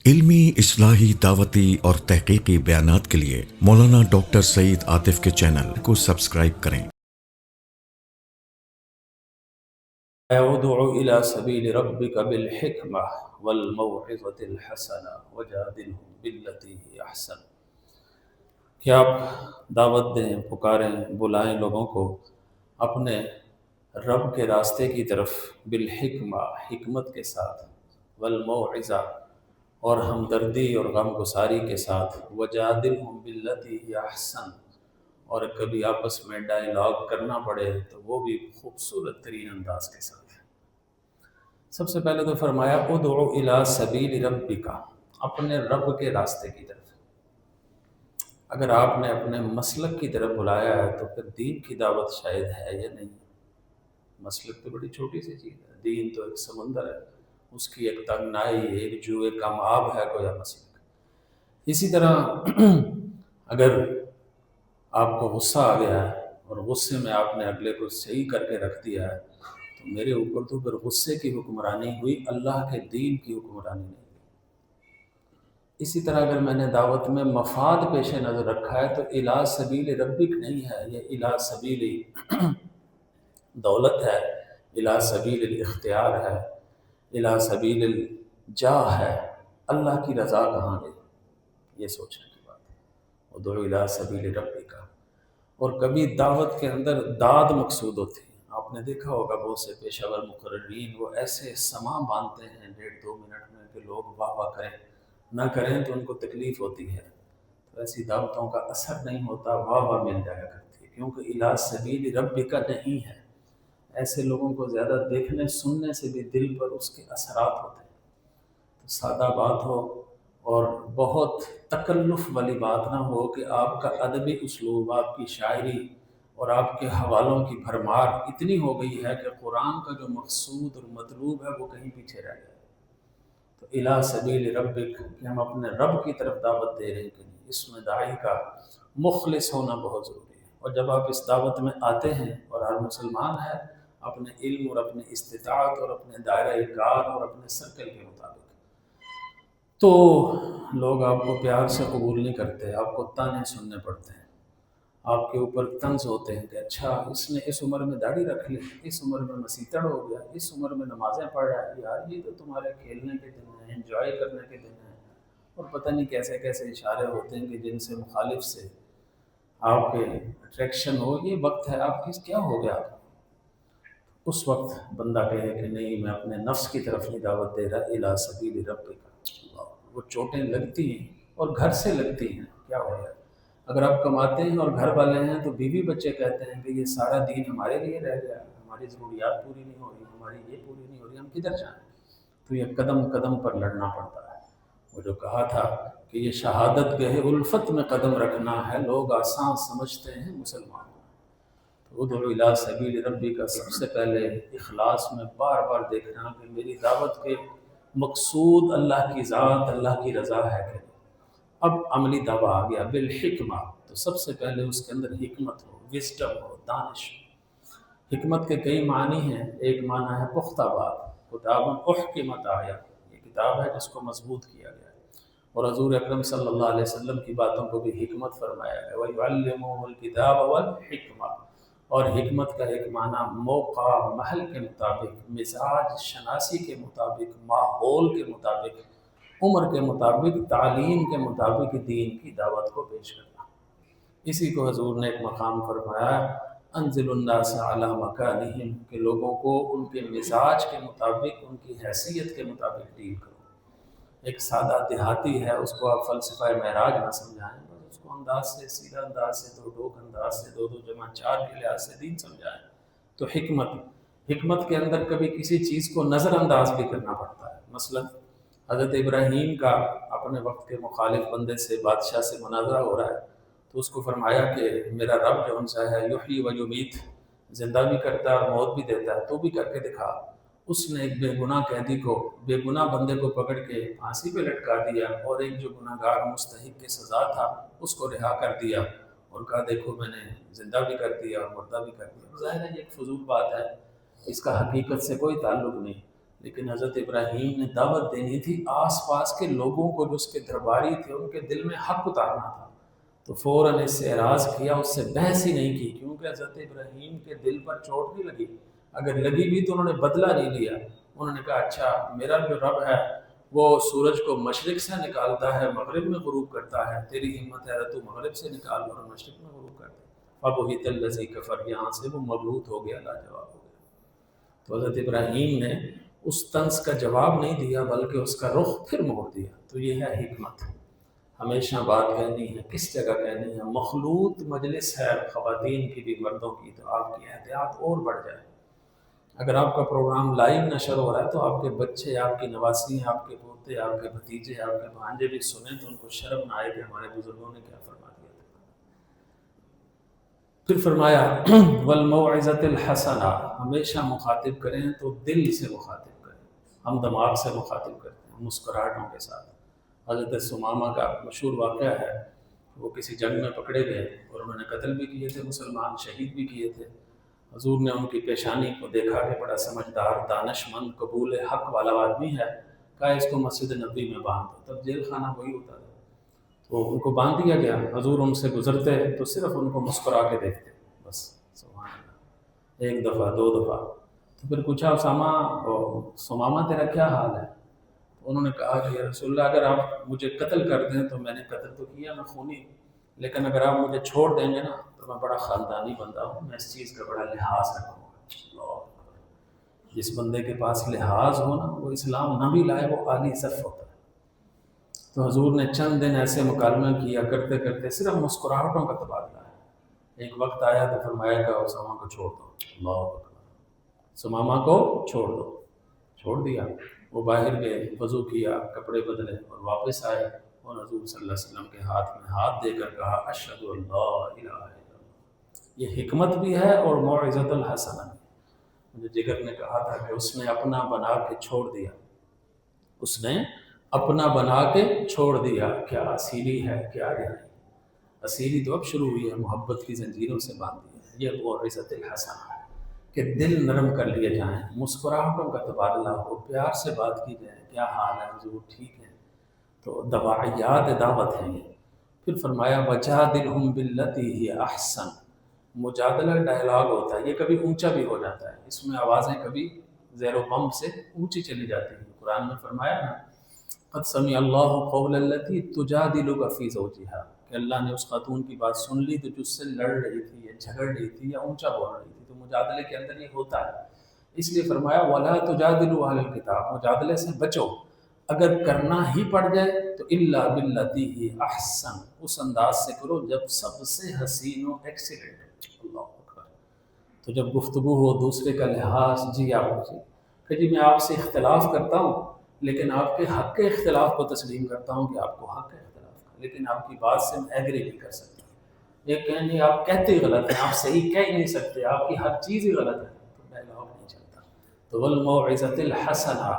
علمی، اصلاحی، دعوتی اور تحقیقی بیانات کے لیے مولانا ڈاکٹر سعید عاطف کے چینل کو سبسکرائب کریں۔ ادع الى سبیل ربک بالحکمہ والموعظۃ الحسنہ وجادلہم باللتی ہی احسن، کہ آپ دعوت دیں، پکاریں، بلائیں لوگوں کو اپنے رب کے راستے کی طرف، بالحکمہ، حکمت کے ساتھ، والموعظہ، اور ہمدردی اور غم گساری کے ساتھ، وجادلہم باللتی ہی احسن، اور کبھی آپس میں ڈائلاگ کرنا پڑے تو وہ بھی خوبصورت ترین انداز کے ساتھ۔ سب سے پہلے تو فرمایا ادعو الی سبیل ربک، اپنے رب کے راستے کی طرف۔ اگر آپ نے اپنے مسلک کی طرف بلایا ہے تو پھر دین کی دعوت شاید ہے یا نہیں۔ مسلک تو بڑی چھوٹی سی چیز ہے، دین تو ایک سمندر ہے، اس کی ایک تنگنائی، ایک جو ایک کم آب ہے گویا مسلک۔ اسی طرح اگر آپ کو غصہ آ گیا ہے اور غصے میں آپ نے اگلے کو صحیح کر کے رکھ دیا ہے تو میرے اوپر تو پھر غصے کی حکمرانی ہوئی، اللہ کے دین کی حکمرانی نہیں۔ اسی طرح اگر میں نے دعوت میں مفاد پیش نظر رکھا ہے تو الی سبیل ربک نہیں ہے، یہ الی سبیل دولت ہے، الی سبیل الاختیار ہے، الی سبیل الجاہ ہے۔ اللہ کی رضا کہاں گئی؟ یہ سوچنے کی بات ہے۔ ادعو الی سبیل ربک، اور کبھی دعوت کے اندر داد مقصود ہوتی ہے۔ آپ نے دیکھا ہوگا بہت سے پیشہ ور مقررین وہ ایسے سما باندھتے ہیں 1.5-2 منٹ میں کہ لوگ واہ واہ کریں، نہ کریں تو ان کو تکلیف ہوتی ہے۔ تو ایسی دعوتوں کا اثر نہیں ہوتا، واہ واہ مل جایا کرتی ہے، کیونکہ الی سبیل ربک نہیں ہے۔ ایسے لوگوں کو زیادہ دیکھنے سننے سے بھی دل پر اس کے اثرات ہوتے ہیں۔ تو سادہ بات ہو اور بہت تکلف والی بات نہ ہو کہ آپ کا ادبی اسلوب، آپ کی شاعری اور آپ کے حوالوں کی بھرمار اتنی ہو گئی ہے کہ قرآن کا جو مقصود اور مطلوب ہے وہ کہیں پیچھے رہ گیا۔ تو الی سبیل ربک کہ ہم اپنے رب کی طرف دعوت دے رہے ہیں کہ نہیں، اس میں داعی کا مخلص ہونا بہت ضروری ہے۔ اور جب آپ اس دعوت میں آتے ہیں، اور ہر مسلمان ہے اپنے علم اور اپنے استطاعت اور اپنے دائرہ کار اور اپنے سرکل کے مطابق، تو لوگ آپ کو پیار سے قبول نہیں کرتے، آپ کو تانے سننے پڑتے ہیں، آپ کے اوپر طنز ہوتے ہیں کہ اچھا اس نے اس عمر میں داڑھی رکھ لی، اس عمر میں مسیتڑ ہو گیا، اس عمر میں نمازیں پڑھ رہا ہے، یار یہ تو تمہارے کھیلنے کے دن ہیں، انجوائے کرنے کے دن ہیں۔ اور پتہ نہیں کیسے کیسے اشارے ہوتے ہیں کہ جن سے مخالف سے آپ کے اٹریکشن ہو، یہ وقت ہے آپ کی، کیا ہو گیا آپ؟ اس وقت بندہ کہے کہ نہیں، میں اپنے نفس کی طرف نہیں دعوت دے رہا، الی سبیل ربک۔ وہ چوٹیں لگتی ہیں اور گھر سے لگتی ہیں، کیا ہو گیا؟ اگر آپ کماتے ہیں اور گھر والے ہیں تو بیوی بچے کہتے ہیں کہ یہ سارا دین ہمارے لیے رہ گیا، ہماری ضروریات پوری نہیں ہو رہی، ہماری یہ پوری نہیں ہو رہی، ہم کدھر جائیں؟ تو یہ قدم قدم پر لڑنا پڑتا ہے۔ وہ جو کہا تھا کہ یہ شہادت گہ الفت میں قدم رکھنا ہے، لوگ آسان سمجھتے ہیں مسلمان۔ ادعو الی سبیل ربی کا سب سے پہلے اخلاص میں بار بار دیکھنا کہ میری دعوت کے مقصود اللہ کی ذات، اللہ کی رضا ہے کہ نہیں۔ اب عملی دعویٰ آ گیا بالحکمہ، تو سب سے پہلے اس کے اندر حکمت ہو، وزڈم ہو، دانش ہو۔ حکمت کے کئی معنی ہیں، ایک معنی ہے پختہ بات، کتاب احکمت آیا، یہ کتاب ہے جس کو مضبوط کیا گیا ہے۔ اور حضور اکرم صلی اللہ علیہ وسلم کی باتوں کو بھی حکمت فرمایا ہے، وَيُعَلِّمُهُ الْكِتَابَ وَالْحِکْمَةَ۔ اور حکمت کا ایک معنی موقع، محل کے مطابق، مزاج شناسی کے مطابق، ماحول کے مطابق، عمر کے مطابق، تعلیم کے مطابق دین کی دعوت کو پیش کرنا۔ اسی کو حضور نے ایک مقام فرمایا، انزل الناس علی مکانہم، کہ لوگوں کو ان کے مزاج کے مطابق، ان کی حیثیت کے مطابق ڈیل کرو۔ ایک سادہ دیہاتی ہے، اس کو آپ فلسفہ معراج نہ سمجھائیں، بس اس کو انداز سے، سیدھا انداز سے، دو ڈوک انداز سے، 2 2 جمع 4 کے لحاظ سے دین سمجھائیں۔ تو حکمت کے اندر کبھی کسی چیز کو نظر انداز بھی کرنا پڑتا ہے۔ مثلا حضرت ابراہیم کا اپنے وقت کے مخالف بندے سے، بادشاہ سے مناظرہ ہو رہا ہے، تو اس کو فرمایا کہ میرا رب جو ان سے ہے یحیی و یمیت، زندہ بھی کرتا ہے اور موت بھی دیتا ہے، تو بھی کر کے دکھا۔ اس نے ایک بے گناہ قیدی کو، بے گناہ بندے کو پکڑ کے پھانسی پہ لٹکا دیا، اور ایک جو گناہ گار مستحق کی سزا تھا اس کو رہا کر دیا، اور کہا دیکھو میں نے زندہ بھی کر دیا اور مردہ بھی کر دیا۔ ظاہر ہے یہ ایک فضول بات ہے، اس کا حقیقت سے کوئی تعلق نہیں، لیکن حضرت ابراہیم نے دعوت دینی تھی آس پاس کے لوگوں کو جو اس کے درباری تھے، ان کے دل میں حق اتارنا تھا، تو فوراً اس سے اعراض کیا، اس سے بحث ہی نہیں کی، کیونکہ حضرت ابراہیم کے دل پر چوٹ نہیں لگی، اگر لگی بھی تو انہوں نے بدلہ نہیں لیا۔ انہوں نے کہا اچھا میرا جو رب ہے وہ سورج کو مشرق سے نکالتا ہے مغرب میں غروب کرتا ہے، تیری ہمت ہے تو مغرب سے نکال اور مشرق میں غروب کرتا ہے۔ فَبُہِتَ الَّذِي كَفَرَ، یہاں سے وہ مبہوت ہو گیا، لاجواب ہو گیا۔ تو حضرت ابراہیم نے اس طنز کا جواب نہیں دیا بلکہ اس کا رخ پھر موڑ دیا۔ تو یہ ہے حکمت، ہمیشہ بات کہنی ہے، کس جگہ کہنی ہے۔ مخلوط مجلس ہے خواتین کی بھی مردوں کی، تو آپ کی احتیاط اور بڑھ جائے۔ اگر آپ کا پروگرام لائیو نشر ہو رہا ہے تو آپ کے بچے، آپ کی نواسی، آپ کے پوتے، آپ کے بھتیجے، آپ کے بھانجے بھی سنیں تو ان کو شرم نہ آئے کہ ہمارے بزرگوں نے کیا فرما دیا تھا۔ پھر فرمایا والموعظۃ الحسنہ، ہمیشہ مخاطب کریں تو دل سے مخاطب کریں، ہم دماغ سے مخاطب کرتے ہیں مسکراہٹوں کے ساتھ۔ حضرت ثمامہ کا مشہور واقعہ ہے، وہ کسی جنگ میں پکڑے گئے اور انہوں نے قتل بھی کیے تھے، مسلمان شہید بھی کیے تھے۔ حضور نے ان کی پیشانی کو دیکھا کہ بڑا سمجھدار، دانش مند، قبول حق والا آدمی ہے، کہا اس کو مسجد نبی میں باندھ دو۔ تب جیل خانہ وہی ہوتا تھا، تو ان کو باندھ دیا گیا۔ حضور ان سے گزرتے تو صرف ان کو مسکرا کے دیکھتے، بس سبحان اللہ، ایک دفعہ دو دفعہ۔ تو پھر پوچھا اسامہ ثمامہ تیرا کیا حال ہے؟ تو انہوں نے کہا کہ یا رسول اللہ اگر آپ مجھے قتل کر دیں تو میں نے قتل تو کیا، میں خونی ہوں، لیکن اگر آپ مجھے چھوڑ دیں گے نا تو میں بڑا خاندانی بندہ ہوں، میں اس چیز کا بڑا لحاظ رکھوں گا۔ جس بندے کے پاس لحاظ ہو نا، وہ اسلام نہ بھی لائے وہ عالی صف ہوتا ہے۔ تو حضور نے چند دن ایسے مکالمہ کیا، کرتے کرتے صرف مسکراہٹوں کا تبادلہ ہے۔ ایک وقت آیا تو فرمایا کہ اسامہ کو چھوڑ دو، اللہ اکبر، ثمامہ کو چھوڑ دو، چھوڑ دیا۔ وہ باہر گئے، وضو کیا، کپڑے بدلے اور واپس آئے اور حضور صلی اللہ علیہ وسلم کے ہاتھ میں ہاتھ دے کر کہا اشہد ان لا الہ الا اللہ۔ یہ حکمت بھی ہے اور موعظۃ الحسنہ بھی۔ مجھے جگر نے کہا تھا کہ اس نے اپنا بنا کے چھوڑ دیا، اس نے اپنا بنا کے چھوڑ دیا، کیا اسیری ہے، کیا رہائی۔ اسیری تو اب شروع ہوئی ہے، محبت کی زنجیروں سے باندھ دیا ہے۔ یہ موعظۃ الحسنہ ہے کہ دل نرم کر لیے جائیں، مسکراہٹوں کا تبادلہ ہو، پیار سے بات کی جائے، کیا حال ہے حضور، ٹھیک ہے۔ تو دواعیات دعوت ہیں یہ۔ پھر فرمایا وجادلہم باللتی ہی احسن، مجادلہ ڈائلاگ ہوتا ہے، یہ کبھی اونچا بھی ہو جاتا ہے، اس میں آوازیں کبھی زیر و بم سے اونچی چلی جاتی ہیں۔ قرآن میں فرمایا نا قد سمع اللہ قول التی تجادلک فی زوجہا، کہ اللہ نے اس خاتون کی بات سن لی تو جس سے لڑ رہی تھی یا جھگڑ رہی تھی یا اونچا بول رہی تھی، تو مجادلے کے اندر یہ ہوتا ہے۔ اس لیے فرمایا ولا تجادلوا اہل الکتاب، مجادلے سے بچو، اگر کرنا ہی پڑ جائے تو الا باللتی ہی احسن، اس انداز سے کرو جب سب سے حسین و ایکسیلنٹ۔ اللہ اکبر۔ تو جب گفتگو ہو دوسرے کا لحاظ، جی آپ جی کہ جی میں آپ سے اختلاف کرتا ہوں لیکن آپ کے حق کے اختلاف کو تسلیم کرتا ہوں کہ آپ کو حق ہے اختلاف کا، لیکن آپ کی بات سے میں ایگری نہیں کر سکتا۔ یہ کہیں نہیں آپ کہتے ہی غلط ہیں، آپ صحیح کہہ ہی نہیں سکتے، آپ کی ہر چیز ہی غلط ہے، تو ڈائلاگ نہیں چلتا۔ تو والموعظۃ الحسنہ،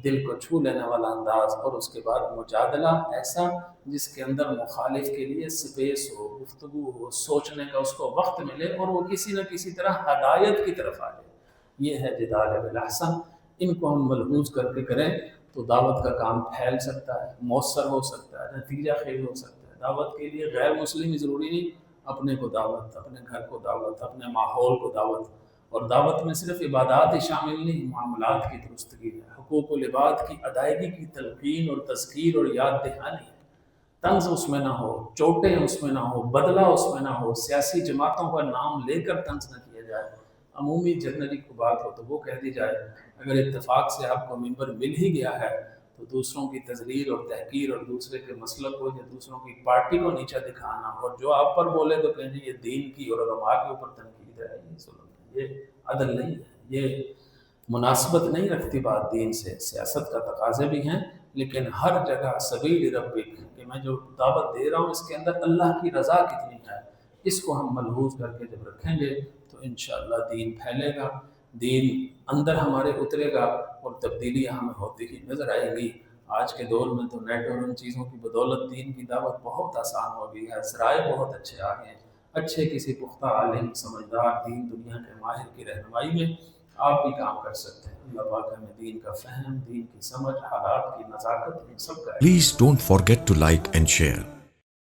دل کو چھو لینے والا انداز، اور اس کے بعد مجادلہ ایسا جس کے اندر مخالف کے لیے سپیس ہو، گفتگو ہو، سوچنے کا اس کو وقت ملے اور وہ کسی نہ کسی طرح ہدایت کی طرف آ جائے۔ یہ ہے جدال بالاحسن۔ ان کو ہم ملحوظ کر کے کریں تو دعوت کا کام پھیل سکتا ہے، مؤثر ہو سکتا ہے، نتیجہ خیز ہو سکتا ہے۔ دعوت کے لیے غیر مسلم ہی ضروری نہیں، اپنے کو دعوت، اپنے گھر کو دعوت، اپنے ماحول کو دعوت۔ اور دعوت میں صرف عبادات ہی شامل نہیں، معاملات کی درستگی ہے، حقوق العباد کی ادائیگی کی تلقین اور تذکیر اور یاد دہانی ہے۔ طنز اس میں نہ ہو، چوٹیں اس میں نہ ہو، بدلہ اس میں نہ ہو، سیاسی جماعتوں کا نام لے کر طنز نہ کیا جائے، عمومی جنرلی کو بات ہو تو وہ کہہ دی جائے۔ اگر اتفاق سے آپ کو ممبر مل ہی گیا ہے تو دوسروں کی تذلیل اور تحقیر اور دوسرے کے مسلک کو یا دوسروں کی پارٹی کو نیچا دکھانا، اور جو آپ پر بولے تو کہیں یہ دین کی اور علماء کے اوپر تنقید ہے، یہ ظلم ہے، یہ عدل نہیں ہے، یہ مناسبت نہیں رکھتی بات دین سے۔ سیاست کا تقاضے بھی ہیں لیکن ہر جگہ سبیل ربک، کہ میں جو دعوت دے رہا ہوں اس کے اندر اللہ کی رضا کتنی ہے، اس کو ہم ملحوظ کر کے جب رکھیں گے تو انشاءاللہ دین پھیلے گا، دین اندر ہمارے اترے گا اور تبدیلیاں ہمیں ہوتی ہی نظر آئیں گی۔ آج کے دور میں تو نیٹ اور ان چیزوں کی بدولت دین کی دعوت بہت آسان ہو گئی ہے، ذرائع بہت اچھے آ گئے ہیں۔ اچھے کسی پختہ عالم سمجھدار دین دنیا کے ماہر کی رہنمائی میں آپ بھی کام کر سکتے ہیں. اللہ پاک ہمیں دین کا فہم, دین کی سمجھ, حالات کی نزاکت, ان سب کا Please don't forget to like and share.